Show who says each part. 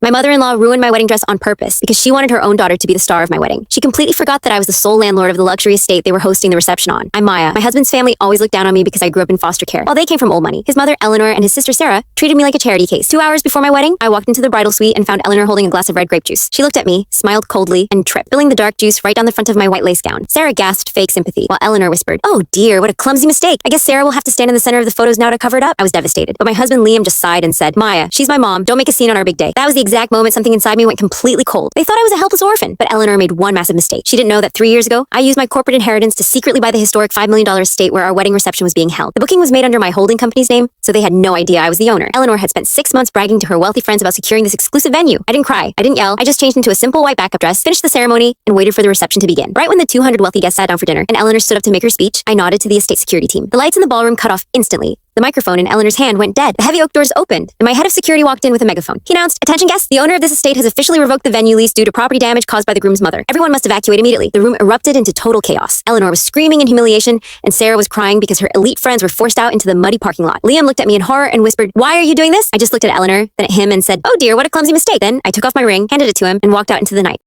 Speaker 1: My mother-in-law ruined my wedding dress on purpose because she wanted her own daughter to be the star of my wedding. She completely forgot that I was the sole landlord of the luxury estate they were hosting the reception on. I'm Maya. My husband's family always looked down on me because I grew up in foster care, while they came from old money. His mother, Eleanor, and his sister, Sarah, treated me like a charity case. 2 hours before my wedding, I walked into the bridal suite and found Eleanor holding a glass of red grape juice. She looked at me, smiled coldly, and tripped, spilling the dark juice right down the front of my white lace gown. Sarah gasped fake sympathy, while Eleanor whispered, "Oh dear, what a clumsy mistake. I guess Sarah will have to stand in the center of the photos now to cover it up." I was devastated, but my husband Liam just sighed and said, "Maya, she's my mom. Don't make a scene on our big day." That was the exact moment something inside me went completely cold. They thought I was a helpless orphan, but Eleanor made one massive mistake. She didn't know that 3 years ago, I used my corporate inheritance to secretly buy the historic $5 million estate where our wedding reception was being held. The booking was made under my holding company's name, so they had no idea I was the owner. Eleanor had spent 6 months bragging to her wealthy friends about securing this exclusive venue. I didn't cry. I didn't yell. I just changed into a simple white backup dress, finished the ceremony, and waited for the reception to begin. Right when the 200 wealthy guests sat down for dinner and Eleanor stood up to make her speech, I nodded to the estate security team. The lights in the ballroom cut off instantly. The microphone in Eleanor's hand went dead. The heavy oak doors opened, and my head of security walked in with a megaphone. He announced, "Attention guests, the owner of this estate has officially revoked the venue lease due to property damage caused by the groom's mother. Everyone must evacuate immediately." The room erupted into total chaos. Eleanor was screaming in humiliation, and Sarah was crying because her elite friends were forced out into the muddy parking lot. Liam looked at me in horror and whispered, "Why are you doing this?" I just looked at Eleanor, then at him and said, "Oh dear, what a clumsy mistake." Then I took off my ring, handed it to him, and walked out into the night.